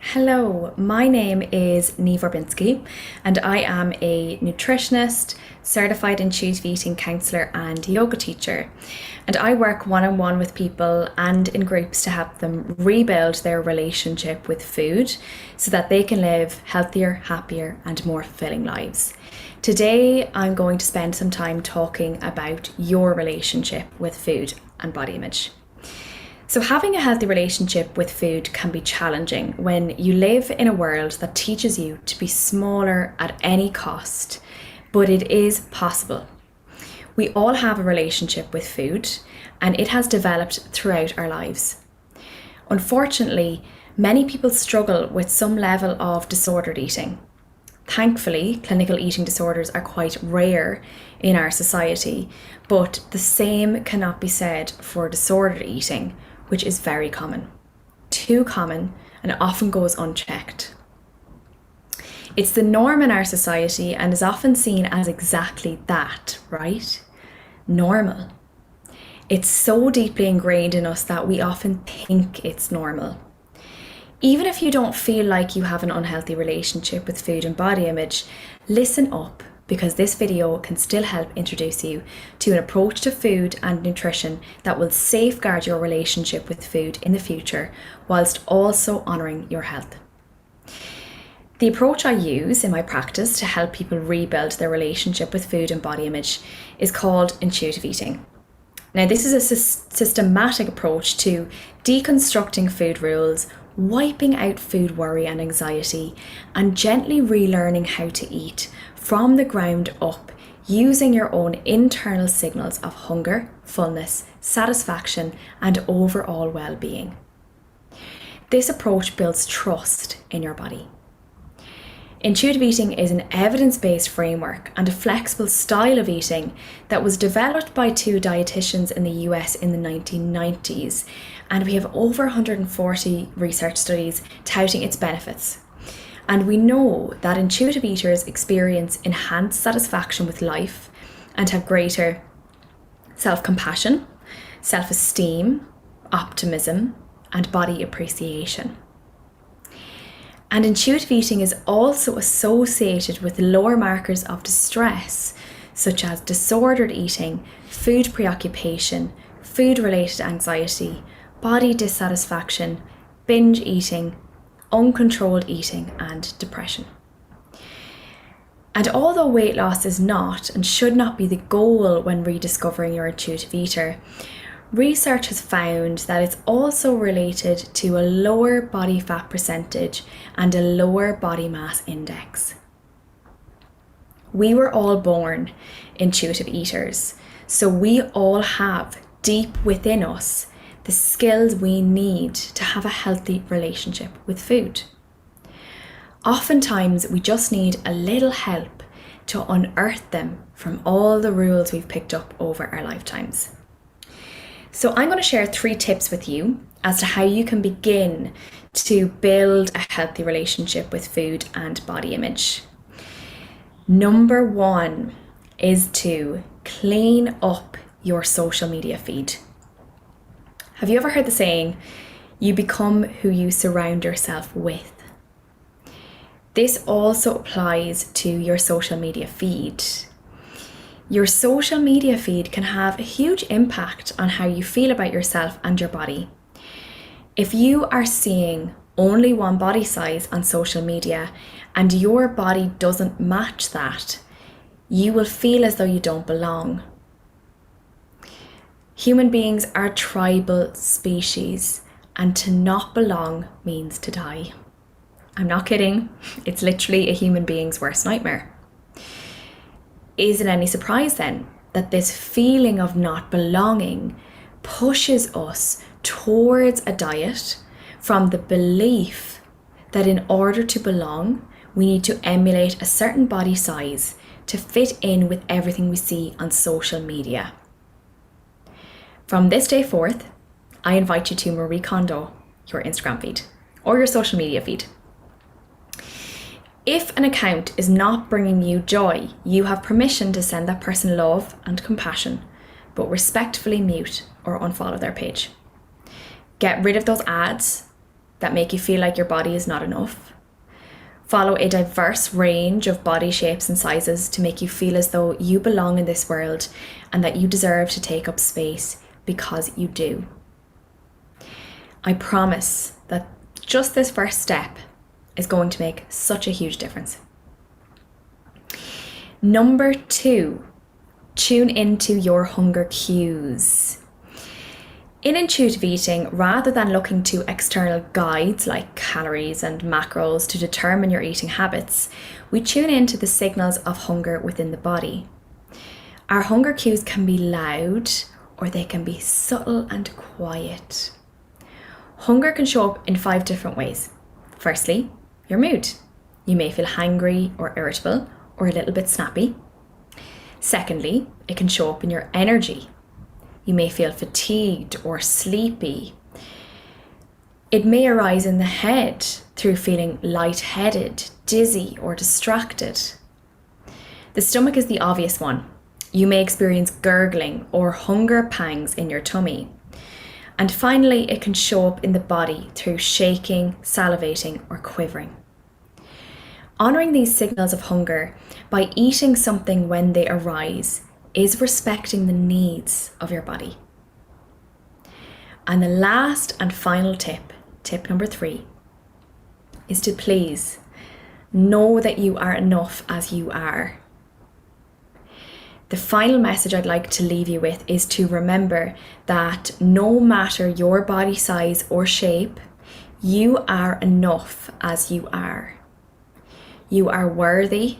Hello, my name is Niamh Orbinski and I am a nutritionist, certified intuitive eating counsellor and yoga teacher. And I work one-on-one with people and in groups to help them rebuild their relationship with food so that they can live healthier, happier and more fulfilling lives. Today I'm going to spend some time talking about your relationship with food and body image. So having a healthy relationship with food can be challenging when you live in a world that teaches you to be smaller at any cost, but it is possible. We all have a relationship with food and it has developed throughout our lives. Unfortunately, many people struggle with some level of disordered eating. Thankfully, clinical eating disorders are quite rare in our society, but the same cannot be said for disordered eating, which is very common, too common, and often goes unchecked. It's the norm in our society and is often seen as exactly that, right? Normal. It's so deeply ingrained in us that we often think it's normal. Even if you don't feel like you have an unhealthy relationship with food and body image, listen up, because this video can still help introduce you to an approach to food and nutrition that will safeguard your relationship with food in the future, whilst also honouring your health. The approach I use in my practice to help people rebuild their relationship with food and body image is called intuitive eating. Now, this is a systematic approach to deconstructing food rules, wiping out food worry and anxiety, and gently relearning how to eat from the ground up, using your own internal signals of hunger, fullness, satisfaction, and overall well-being. This approach builds trust in your body. Intuitive eating is an evidence-based framework and a flexible style of eating that was developed by two dietitians in the US in the 1990s, and we have over 140 research studies touting its benefits. And we know that intuitive eaters experience enhanced satisfaction with life and have greater self-compassion, self-esteem, optimism, and body appreciation. And intuitive eating is also associated with lower markers of distress, such as disordered eating, food preoccupation, food-related anxiety, body dissatisfaction, binge eating, uncontrolled eating, and depression. And although weight loss is not and should not be the goal when rediscovering your intuitive eater, research has found that it's also related to a lower body fat percentage and a lower body mass index. We were all born intuitive eaters, so we all have deep within us the skills we need to have a healthy relationship with food. Oftentimes, we just need a little help to unearth them from all the rules we've picked up over our lifetimes. So I'm going to share 3 tips with you as to how you can begin to build a healthy relationship with food and body image. Number 1 is to clean up your social media feed. Have you ever heard the saying, you become who you surround yourself with? This also applies to your social media feed. Your social media feed can have a huge impact on how you feel about yourself and your body. If you are seeing only one body size on social media and your body doesn't match that, you will feel as though you don't belong. Human beings are a tribal species, and to not belong means to die. I'm not kidding, it's literally a human being's worst nightmare. Is it any surprise then that this feeling of not belonging pushes us towards a diet from the belief that in order to belong, we need to emulate a certain body size to fit in with everything we see on social media? From this day forth, I invite you to Marie Kondo your Instagram feed or your social media feed. If an account is not bringing you joy, you have permission to send that person love and compassion, but respectfully mute or unfollow their page. Get rid of those ads that make you feel like your body is not enough. Follow a diverse range of body shapes and sizes to make you feel as though you belong in this world and that you deserve to take up space because you do. I promise that just this first step is going to make such a huge difference. Number 2, tune into your hunger cues. In intuitive eating, rather than looking to external guides like calories and macros to determine your eating habits, we tune into the signals of hunger within the body. Our hunger cues can be loud or they can be subtle and quiet. Hunger can show up in 5 different ways. Firstly, your mood. You may feel hangry or irritable or a little bit snappy. Secondly, it can show up in your energy. You may feel fatigued or sleepy. It may arise in the head through feeling lightheaded, dizzy, or distracted. The stomach is the obvious one. You may experience gurgling or hunger pangs in your tummy. And finally, it can show up in the body through shaking, salivating, or quivering. Honouring these signals of hunger by eating something when they arise is respecting the needs of your body. And the last and final tip number 3, is to please know that you are enough as you are. The final message I'd like to leave you with is to remember that no matter your body size or shape, you are enough as you are. You are worthy,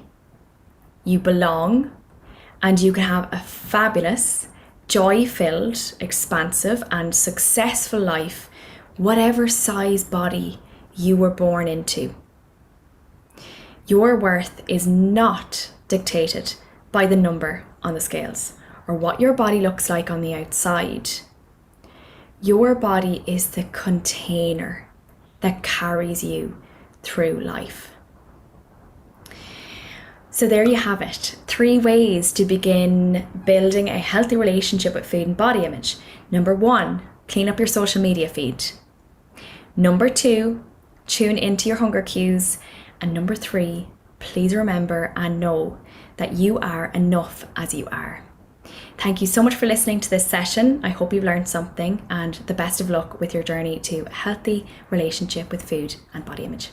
you belong, and you can have a fabulous, joy-filled, expansive and successful life, whatever size body you were born into. Your worth is not dictated by the number on the scales or what your body looks like on the outside. Your body is the container that carries you through life. So there you have it, 3 ways to begin building a healthy relationship with food and body image. Number 1, clean up your social media feed. Number 2, tune into your hunger cues. And number 3, please remember and know that you are enough as you are. Thank you so much for listening to this session. I hope you've learned something, and the best of luck with your journey to a healthy relationship with food and body image.